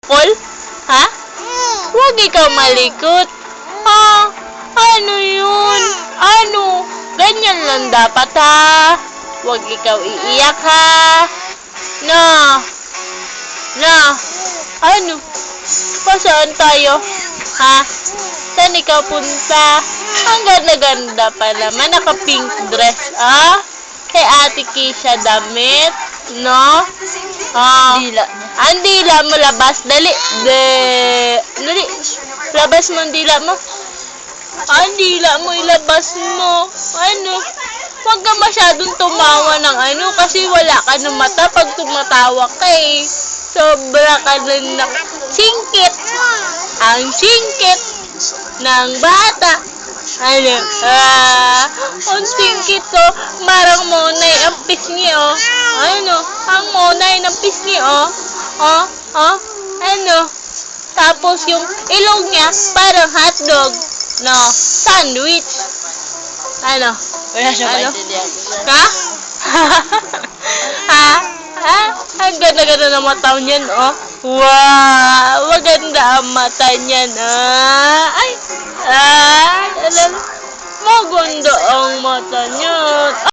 Paul? Ha? Huwag ikaw malikot. Ha? Ano yun? Ano? Ganyan lang dapat ha. Huwag ikaw iiyak ha. Na. Ano? Pasaan tayo? Ha? Saan ikaw punta? Ang ganda-ganda pa naman. Naka-pink dress, ah? Kay Ate Kisha damit, no? Dila. Ang dila mo labas. Dali. Dali. Labas mo ang dila mo. Ang dila mo ilabas mo. Ano? Huwag ka masyadong tumawa ng ano kasi wala ka ng mata pag tumatawa ka eh. Sobra ka na singkit. Ang singkit ng bata. Ano? Ang singkit ko. Marang monay ang pisngi oh. Ano? Ang monay ng pisngi oh. Ano? Tapos yung ilong niya parang hotdog. No, sandwich. Ano? Wala siya Ano? maintindihan. Ha? Ang ganda-ganda ng mata niyan, oh. Wow! Maganda ang mata niyan, ah. Ay! Maganda ang mata niyan.